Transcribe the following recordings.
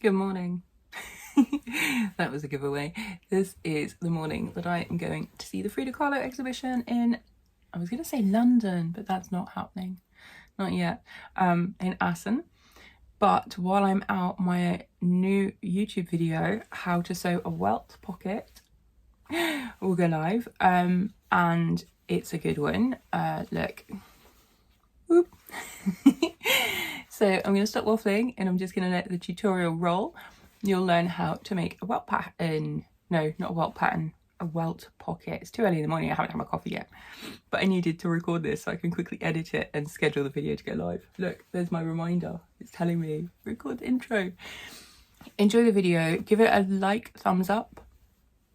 Good morning. That was a giveaway. This is the morning that I am going to see the Frida Kahlo exhibition in, I was going to say London, but that's not happening. Not yet. In Assen. But while I'm out, my new YouTube video, how to sew a Welt pocket, will go live. And it's a good one. Look. Whoop. So I'm going to stop waffling and I'm just going to let the tutorial roll. You'll learn how to make a welt pattern. No, not a welt pattern, a welt pocket. It's too early in the morning, I haven't had my coffee yet. But I needed to record this so I can quickly edit it and schedule the video to go live. Look, there's my reminder. It's telling me, record the intro. Enjoy the video, give it a like, thumbs up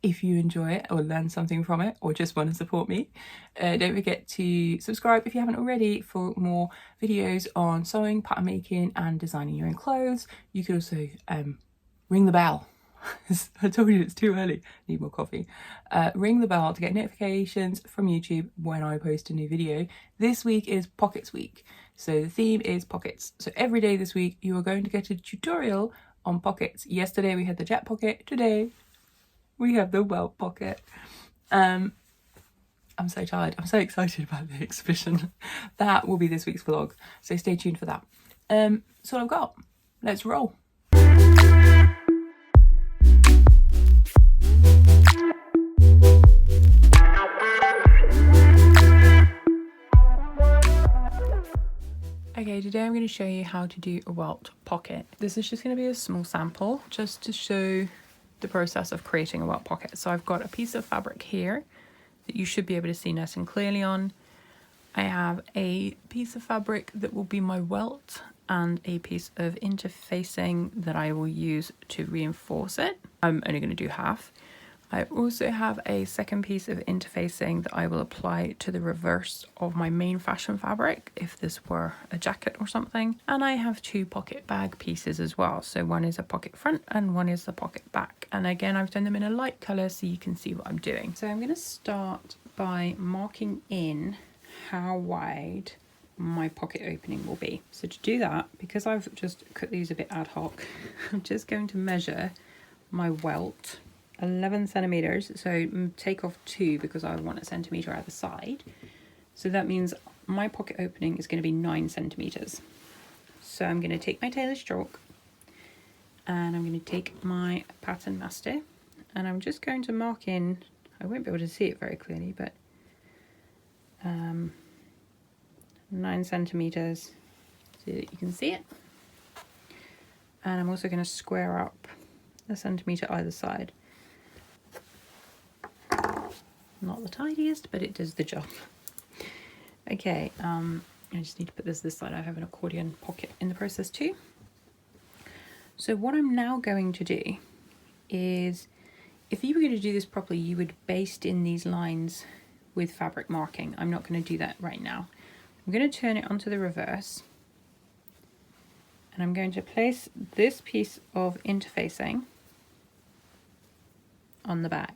if you enjoy it or learn something from it or just want to support me. Don't forget to subscribe if you haven't already for more videos on sewing, pattern making and designing your own clothes. You could also ring the bell. I told you it's too early. Need more coffee. Ring the bell to get notifications from YouTube when I post a new video. This week is Pockets Week. So the theme is pockets. So every day this week you are going to get a tutorial on pockets. Yesterday we had the jet pocket. Today we have the Welt pocket. I'm so tired. I'm so excited about the exhibition. That will be this week's vlog. So stay tuned for that. That's all I've got. Let's roll. Okay, today I'm going to show you how to do a Welt pocket. This is just going to be a small sample just to show the process of creating a Welt pocket. So I've got a piece of fabric here that you should be able to see nice and clearly on. I have a piece of fabric that will be my welt and a piece of interfacing that I will use to reinforce it. I'm only going to do half. I also have a second piece of interfacing that I will apply to the reverse of my main fashion fabric if this were a jacket or something. And I have two pocket bag pieces as well. So one is a pocket front and one is the pocket back. And again, I've done them in a light colour so you can see what I'm doing. So I'm going to start by marking in how wide my pocket opening will be. So to do that, because I've just cut these a bit ad hoc, I'm just going to measure my welt 11 centimeters, so take off 2 because I want a centimeter either side. So that means my pocket opening is going to be 9 centimeters. So I'm going to take my tailor's chalk and I'm going to take my pattern master and I'm just going to mark in, I won't be able to see it very clearly, but 9 centimeters so that you can see it. And I'm also going to square up a centimeter either side. Not the tidiest, but it does the job. Okay, I just need to put this side. I have an accordion pocket in the process too. So what I'm now going to do is, if you were going to do this properly, you would baste in these lines with fabric marking. I'm not going to do that right now. I'm going to turn it onto the reverse and I'm going to place this piece of interfacing on the back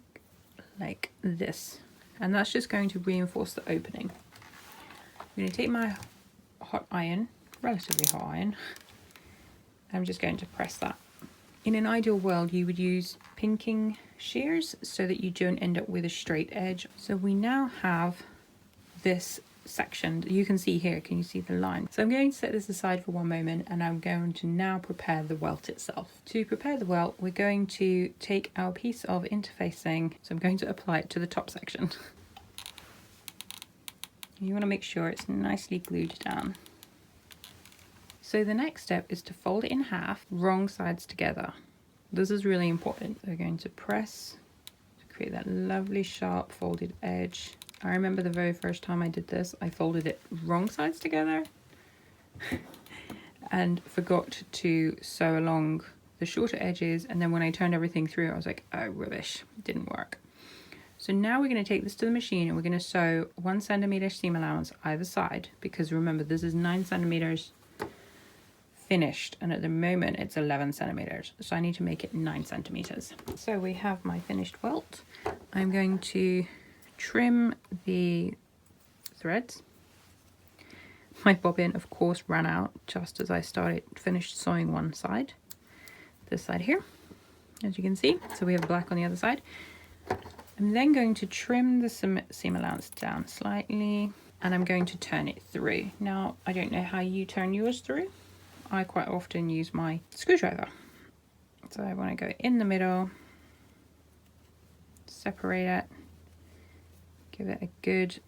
like this, and that's just going to reinforce the opening. I'm going to take my hot iron, relatively hot iron, I'm just going to press that. In an ideal world you would use pinking shears so that you don't end up with a straight edge. So we now have this section that you can see here. Can you see the line? So I'm going to set this aside for one moment and I'm going to now prepare the welt itself. To prepare the welt, we're going to take our piece of interfacing, so I'm going to apply it to the top section. You want to make sure it's nicely glued down. So the next step is to fold it in half, wrong sides together. This is really important. We're going to press to create that lovely sharp folded edge. I remember the very first time I did this, I folded it wrong sides together and forgot to sew along the shorter edges, and then when I turned everything through I was like, oh rubbish, it didn't work. So now we're going to take this to the machine and we're going to sew 1 centimeter seam allowance either side, because remember this is 9 centimeters finished and at the moment it's 11 centimeters, so I need to make it 9 centimeters. So we have my finished welt. I'm going to trim the threads. My bobbin of course ran out just as I finished sewing one side. this side here, as you can see. So we have black on the other side. I'm then going to trim the seam allowance down slightly, and I'm going to turn it through. Now, I don't know how you turn yours through. I quite often use my screwdriver. So I want to go in the middle, separate it, give it a good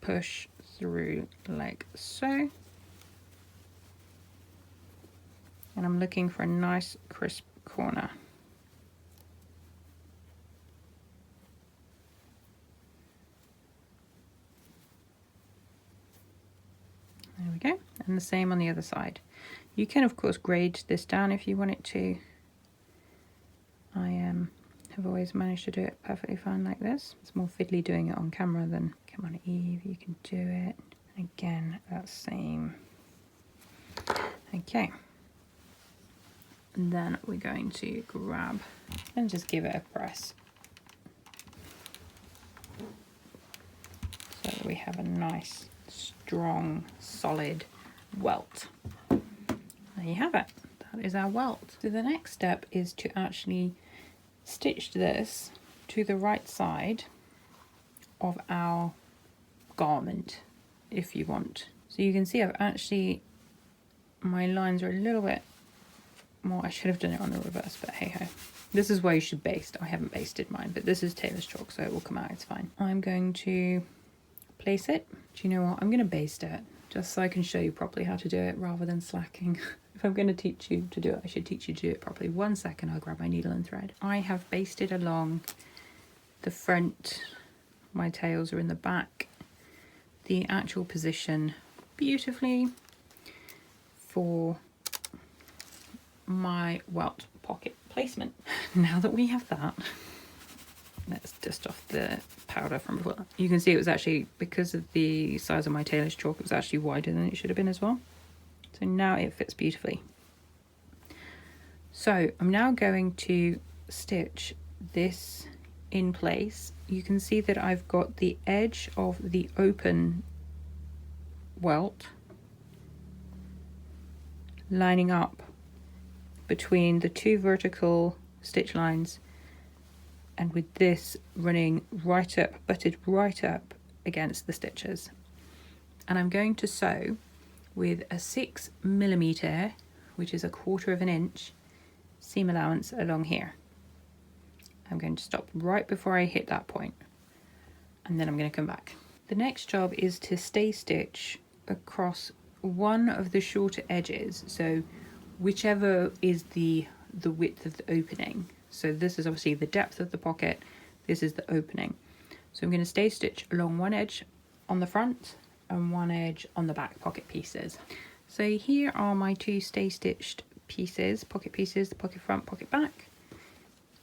push through like so. And I'm looking for a nice crisp corner. There we go, and the same on the other side. You can of course grade this down if you want it to. I have always managed to do it perfectly fine like this. It's more fiddly doing it on camera than, come on Eve, you can do it. Again, that same. Okay. And then we're going to grab and just give it a press. So that we have a nice, strong, solid welt. There you have it. That is our welt. So the next step is to actually stitch this to the right side of our garment, if you want. So you can see I've actually, my lines are a little bit more, I should have done it on the reverse, but hey ho. This is where you should baste. I haven't basted mine, but this is tailor's chalk, so it will come out, it's fine. I'm going to place it. Do you know what? I'm going to baste it, just so I can show you properly how to do it rather than slacking. If I'm going to teach you to do it, I should teach you to do it properly. 1 second, I'll grab my needle and thread. I have basted along the front, my tails are in the back, the actual position beautifully for my welt pocket placement. Now that we have that, let's dust off the powder from before. You can see it was actually, because of the size of my tailor's chalk, it was actually wider than it should have been as well. So now it fits beautifully. So I'm now going to stitch this in place. You can see that I've got the edge of the open welt lining up between the two vertical stitch lines, and with this running right up, butted right up against the stitches. And I'm going to sew with a 6mm, which is 1/4 of an inch, seam allowance along here. I'm going to stop right before I hit that point, and then I'm going to come back. The next job is to stay stitch across one of the shorter edges, so whichever is the width of the opening. So this is obviously the depth of the pocket, this is the opening. So I'm going to stay stitch along one edge on the front and one edge on the back pocket pieces. So here are my two stay stitched pieces, pocket pieces, the pocket front, pocket back.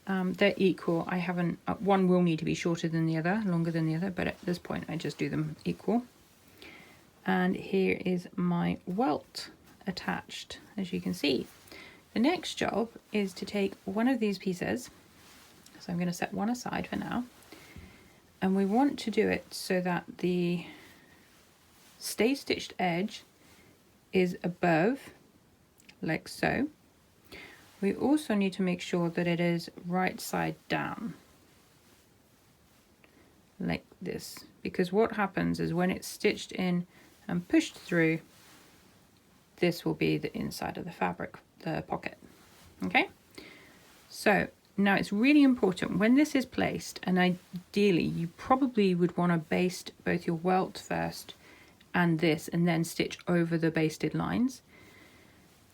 They're equal. I haven't, one will need to be shorter than the other, longer than the other, but at this point I just do them equal. And here is my welt attached, as you can see. The next job is to take one of these pieces, so I'm going to set one aside for now, and we want to do it so that the stay stitched edge is above, like so. We also need to make sure that it is right side down, like this, because what happens is when it's stitched in and pushed through, this will be the inside of the fabric, the pocket. Okay, so now it's really important when this is placed, and ideally you probably would want to baste both your welt first and this, and then stitch over the basted lines.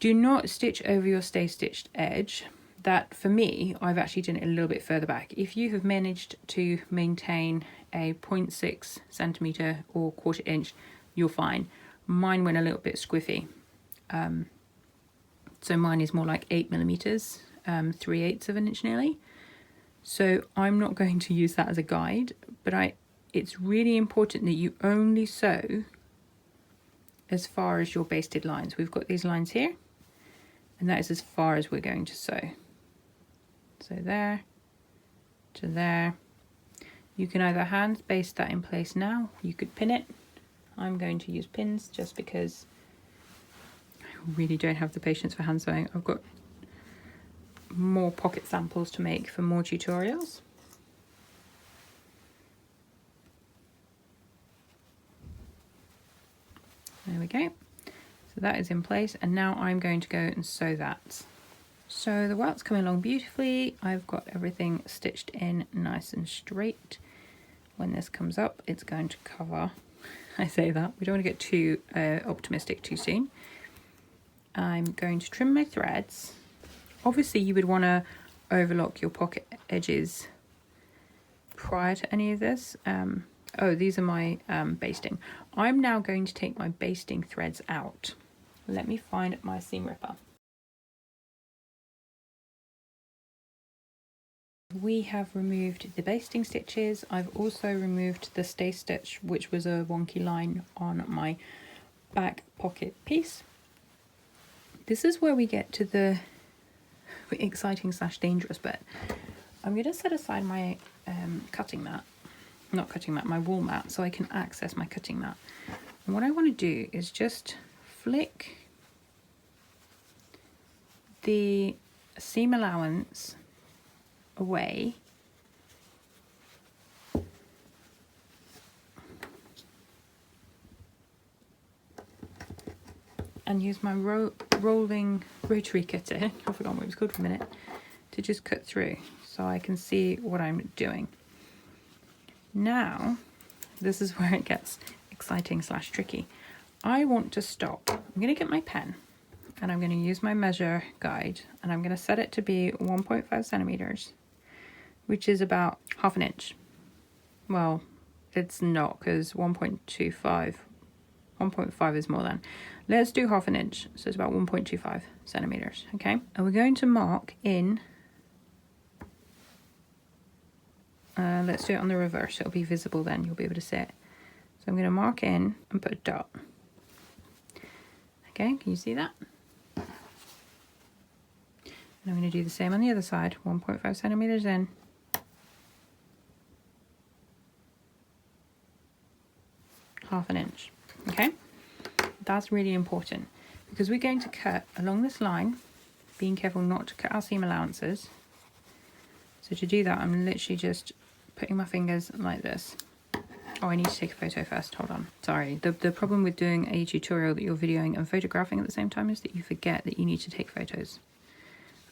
Do not stitch over your stay stitched edge. That, for me, I've actually done it a little bit further back. If you have managed to maintain a 0.6 centimeter or 1/4 inch, you're fine. Mine went a little bit squiffy. So mine is more like 8mm, 3/8 of an inch nearly. So I'm not going to use that as a guide, but it's really important that you only sew as far as your basted lines. We've got these lines here, and that is as far as we're going to sew. So there to there. You can either hand baste that in place now, you could pin it. I'm going to use pins just because I really don't have the patience for hand sewing. I've got more pocket samples to make for more tutorials. There we go. So that is in place, and now I'm going to go and sew that. So the welt's coming along beautifully. I've got everything stitched in nice and straight. When this comes up, it's going to cover. I say that, we don't want to get too optimistic too soon. I'm going to trim my threads. Obviously you would want to overlock your pocket edges prior to any of this. Oh, these are my basting. I'm now going to take my basting threads out. Let me find my seam ripper. We have removed the basting stitches. I've also removed the stay stitch, which was a wonky line on my back pocket piece. This is where we get to the exciting / dangerous bit. I'm going to set aside my my wall mat, so I can access my cutting mat. And what I want to do is just flick the seam allowance away and use my rolling rotary cutter, I forgot what it was called for a minute, to just cut through so I can see what I'm doing. Now, this is where it gets exciting / tricky. I want to stop. I'm going to get my pen and I'm going to use my measure guide, and I'm going to set it to be 1.5 centimeters, which is about ½ an inch. Well, it's not, because 1.5 is more than. Let's do ½ an inch, so it's about 1.25 centimeters, okay? And we're going to mark in, let's do it on the reverse, it'll be visible then, you'll be able to see it. So I'm going to mark in and put a dot. Okay, can you see that? And I'm going to do the same on the other side, 1.5 centimeters in. ½ an inch, okay? That's really important because we're going to cut along this line, being careful not to cut our seam allowances. So to do that, I'm literally just putting my fingers like this. Oh, I need to take a photo first, hold on. Sorry, the problem with doing a tutorial that you're videoing and photographing at the same time is that you forget that you need to take photos.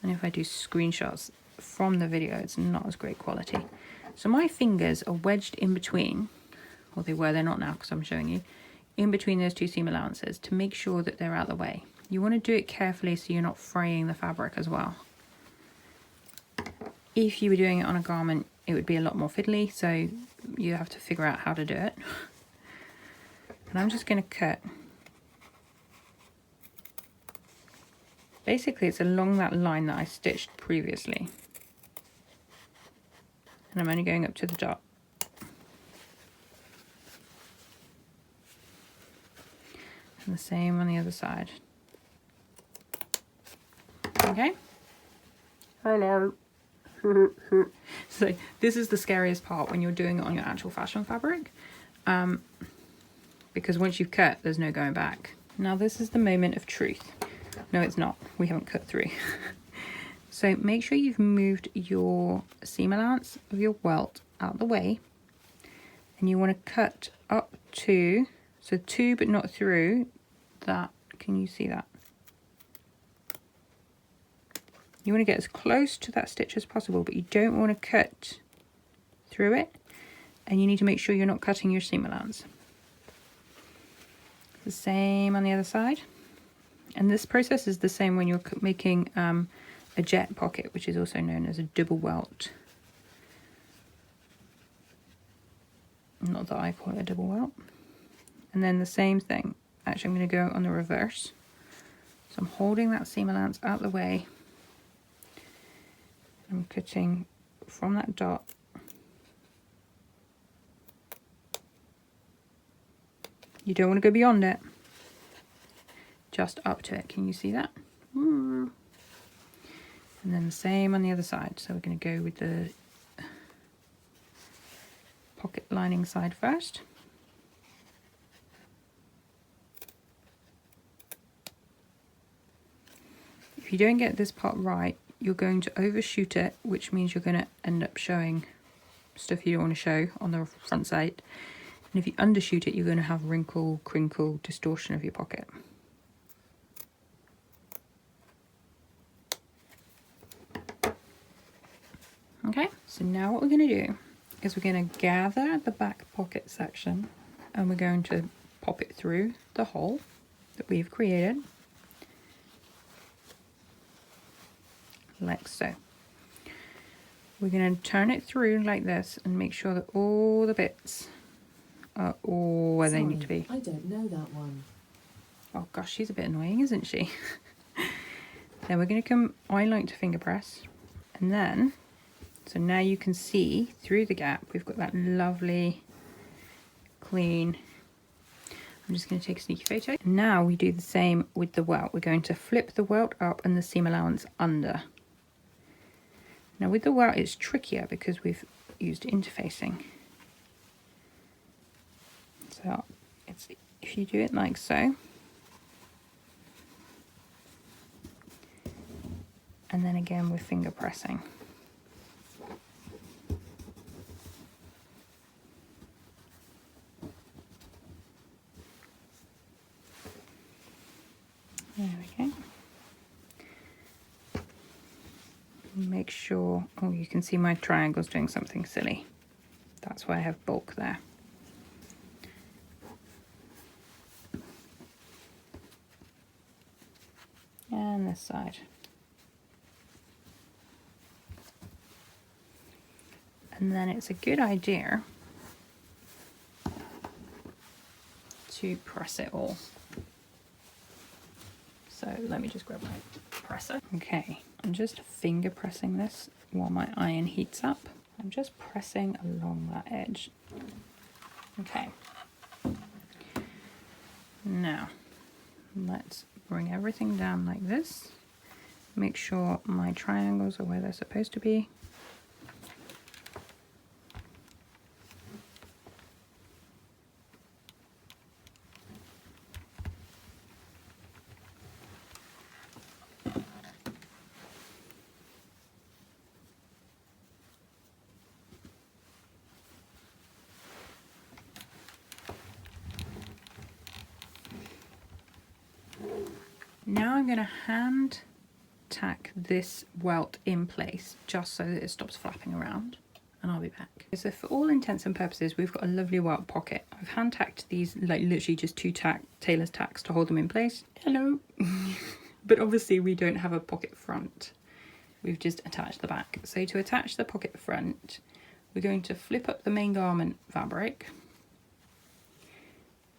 And if I do screenshots from the video, it's not as great quality. So my fingers are wedged in between, or they were, they're not now because I'm showing you, in between those two seam allowances to make sure that they're out of the way. You want to do it carefully so you're not fraying the fabric as well. If you were doing it on a garment, it would be a lot more fiddly, so you have to figure out how to do it. And I'm just going to cut. Basically, it's along that line that I stitched previously. And I'm only going up to the dot. And the same on the other side. Okay? Hello. So this is the scariest part when you're doing it on your actual fashion fabric, because once you've cut, there's no going back. Now this is the moment of truth. No, it's not. We haven't cut through. So make sure you've moved your seam allowance of your welt out of the way, and you want to cut up to, so to but not through that. Can you see that? You want to get as close to that stitch as possible, but you don't want to cut through it, and you need to make sure you're not cutting your seam allowance. The same on the other side, and this process is the same when you're making a jet pocket, which is also known as a double welt. Not that I call it a double welt. And then the same thing. Actually, I'm going to go on the reverse. So I'm holding that seam allowance out of the way. I'm cutting from that dot you don't want to go beyond it, just up to it. Can you see that? And then the same on the other side. So we're going to go with the pocket lining side first. If you don't get this part right, you're going to overshoot it, which means you're going to end up showing stuff you don't want to show on the front side. And if you undershoot it, you're going to have wrinkle, crinkle, distortion of your pocket. Okay, so now what we're going to do is we're going to gather the back pocket section and we're going to pop it through the hole that we've created, like so. We're going to turn it through like this and make sure that all the bits are all where they need to be. I don't know that one. Oh gosh, she's a bit annoying, isn't she? Then we're going to come, I like to finger press, and then, so now you can see through the gap, we've got that lovely, clean. I'm just going to take a sneaky photo. Now we do the same with the welt. We're going to flip the welt up and the seam allowance under. Now with the welt it's trickier because we've used interfacing. So it's, if you do it like so, and then again with finger pressing. There we go. Make sure, oh, you can see my triangle's doing something silly. That's why I have bulk there. And this side. And then it's a good idea to press it all. So let me just grab my presser. Okay, I'm just finger pressing this while my iron heats up. I'm just pressing along that edge. Okay. Now, let's bring everything down like this. Make sure my triangles are where they're supposed to be. Now I'm going to hand tack this welt in place just so that it stops flapping around, and I'll be back. So for all intents and purposes we've got a lovely welt pocket. I've hand tacked these, like literally just two tailor's tacks to hold them in place. Hello. But obviously we don't have a pocket front. We've just attached the back. So to attach the pocket front, we're going to flip up the main garment fabric,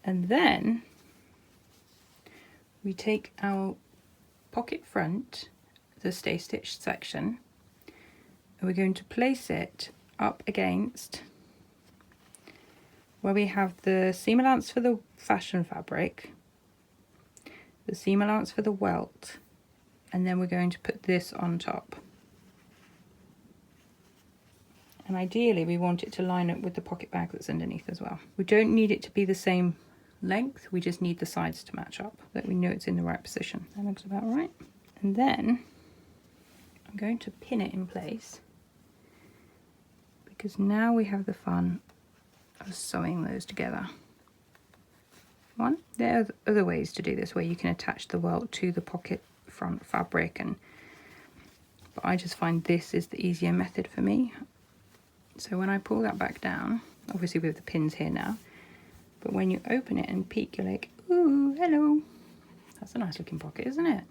and then we take our pocket front, the stay stitched section, and we're going to place it up against where we have the seam allowance for the fashion fabric, the seam allowance for the welt, and then we're going to put this on top. And ideally we want it to line up with the pocket bag that's underneath as well. We don't need it to be the same length, we just need the sides to match up, that we know it's in the right position. That looks about right. And then I'm going to pin it in place, because now we have the fun of sewing those together. There are other ways to do this where you can attach the welt to the pocket front fabric, but I just find this is the easier method for me. So when I pull that back down, obviously with the pins here now, but when you open it and peek, you're like, ooh, hello. That's a nice looking pocket, isn't it?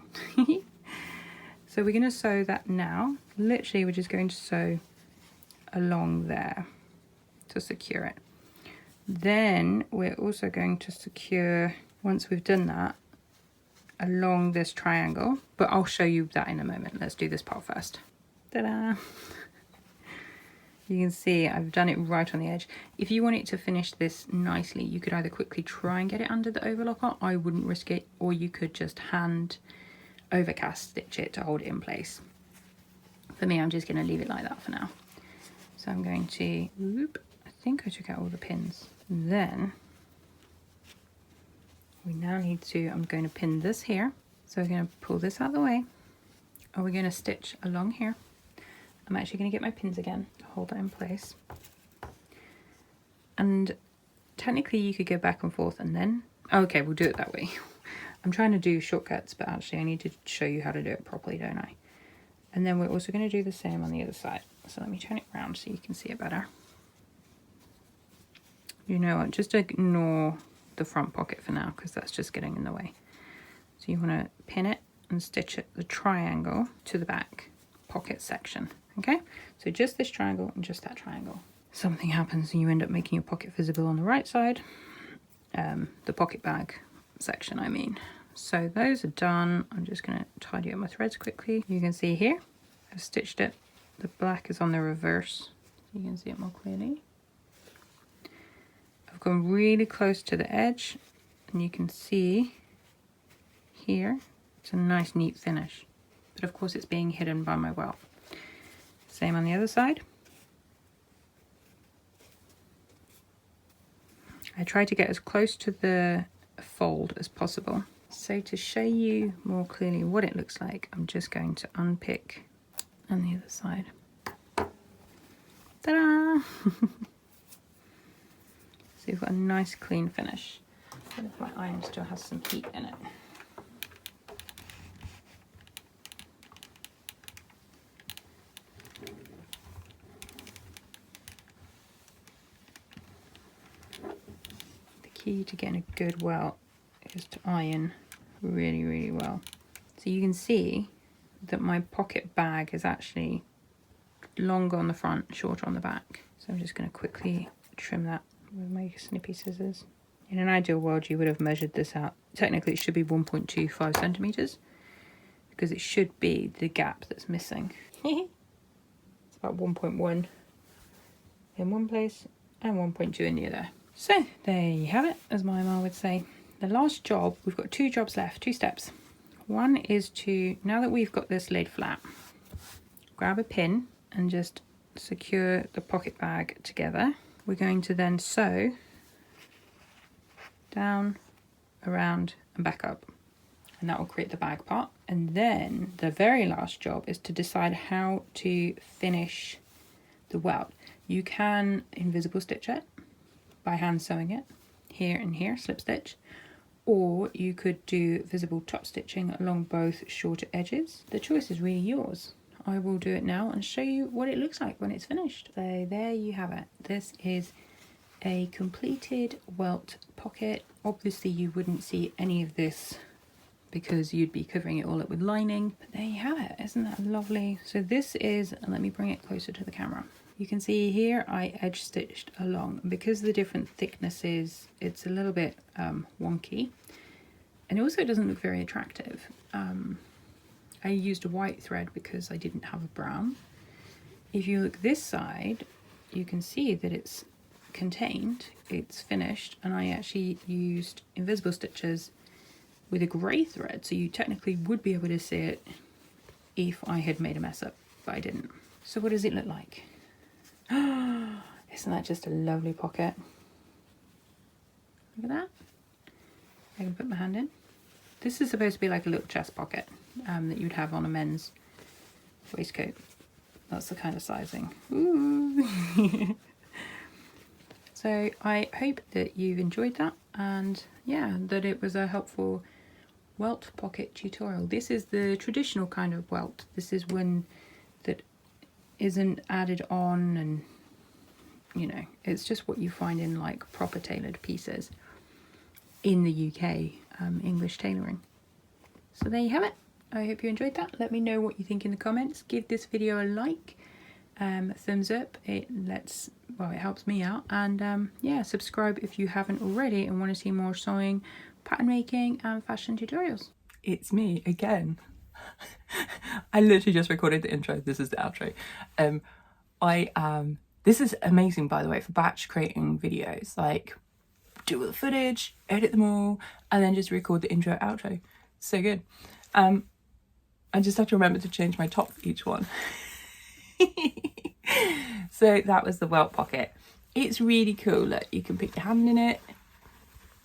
So we're going to sew that now. Literally, we're just going to sew along there to secure it. Then we're also going to secure, once we've done that, along this triangle. But I'll show you that in a moment. Let's do this part first. Ta-da! You can see I've done it right on the edge. If you want it to finish this nicely, you could either quickly try and get it under the overlocker. I wouldn't risk it, or you could just hand overcast stitch it to hold it in place. For me, I'm just going to leave it like that for now. So I'm going to, whoop, I think I took out all the pins. And then we now need to, I'm going to pin this here. So I'm going to pull this out of the way are we going to stitch along here. I'm actually going to get my pins again to hold that in place. And technically you could go back and forth and then, okay, we'll do it that way. I'm trying to do shortcuts, but actually I need to show you how to do it properly, don't I? And then we're also going to do the same on the other side. So let me turn it around so you can see it better. You know what, just ignore the front pocket for now because that's just getting in the way. So you want to pin it and stitch it the triangle to the back pocket section. Okay, so just this triangle and just that triangle. Something happens and you end up making your pocket visible on the right side, the pocket bag section I mean. So those are done. I'm just going to tidy up my threads quickly. You can see here I've stitched it. The black is on the reverse, you can see it more clearly. I've gone really close to the edge and you can see here it's a nice neat finish, but of course it's being hidden by my welt. Same on the other side. I try to get as close to the fold as possible. So to show you more clearly what it looks like, I'm just going to unpick on the other side. Ta-da! So you've got a nice clean finish. But if my iron still has some heat in it. The key to getting a good welt is to iron really, really well. So you can see that my pocket bag is actually longer on the front, shorter on the back. So I'm just going to quickly trim that with my snippy scissors. In an ideal world you would have measured this out. Technically it should be 1.25 centimeters because it should be the gap that's missing. It's about 1.1 in one place and 1.2 in the other. So there you have it, as my mum would say. The last job, we've got 2 jobs left, 2 steps. One is to, now that we've got this laid flat, grab a pin and just secure the pocket bag together. We're going to then sew down, around and back up, and that will create the bag part. And then the very last job is to decide how to finish the welt. You can invisible stitch it by hand sewing it here and here, slip stitch, or you could do visible top stitching along both shorter edges. The choice is really yours. I will do it now and show you what it looks like when it's finished. So there you have it. This is a completed welt pocket. Obviously you wouldn't see any of this because you'd be covering it all up with lining, but there you have it. Isn't that lovely? So this is, let me bring it closer to the camera. You can see here I edge stitched along. Because of the different thicknesses, it's a little bit wonky, and also it doesn't look very attractive. I used a white thread because I didn't have a brown. If you look this side, you can see that it's contained, it's finished, and I actually used invisible stitches with a grey thread, so you technically would be able to see it if I had made a mess up, but I didn't. So what does it look like? Isn't that just a lovely pocket? Look at that. I can put my hand in. This is supposed to be like a little chest pocket that you'd have on a men's waistcoat. That's the kind of sizing. Ooh. So I hope that you've enjoyed that, and yeah, that it was a helpful welt pocket tutorial. This is the traditional kind of welt. This is one that isn't added on, and you know, it's just what you find in like proper tailored pieces in the UK, English tailoring. So there you have it. I hope you enjoyed that. Let me know what you think in the comments. Give this video a like, thumbs up. It helps me out, and yeah, subscribe if you haven't already and want to see more sewing, pattern making and fashion tutorials. It's me again. I literally just recorded the intro. This is the outro. This is amazing, by the way, for batch creating videos. Like, do all the footage, edit them all, and then just record the intro, outro. So good. I just have to remember to change my top for each one. So that was the welt pocket. It's really cool. Look, you can put your hand in it.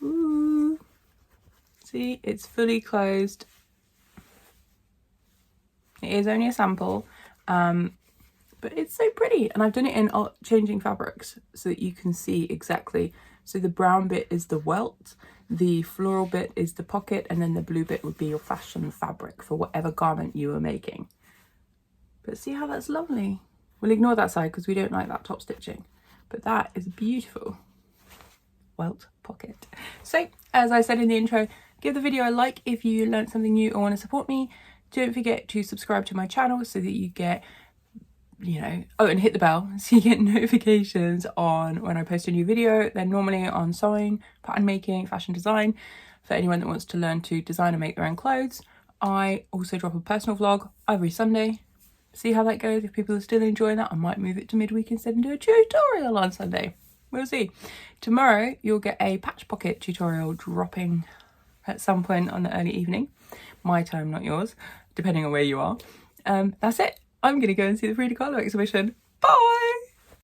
Ooh. See, it's fully closed. It is only a sample, but it's so pretty. And I've done it in changing fabrics so that you can see exactly. So the brown bit is the welt, the floral bit is the pocket, and then the blue bit would be your fashion fabric for whatever garment you are making. But see how that's lovely? We'll ignore that side because we don't like that top stitching, but that is beautiful. Welt pocket. So as I said in the intro, give the video a like if you learned something new or want to support me. Don't forget to subscribe to my channel so that you get, you know, oh, and hit the bell so you get notifications on when I post a new video. They're normally on sewing, pattern making, fashion design, for anyone that wants to learn to design and make their own clothes. I also drop a personal vlog every Sunday. See how that goes. If people are still enjoying that, I might move it to midweek instead and do a tutorial on Sunday. We'll see. Tomorrow you'll get a patch pocket tutorial dropping at some point on the early evening. My time, not yours, depending on where you are. That's it. I'm going to go and see the Frida Kahlo exhibition. Bye!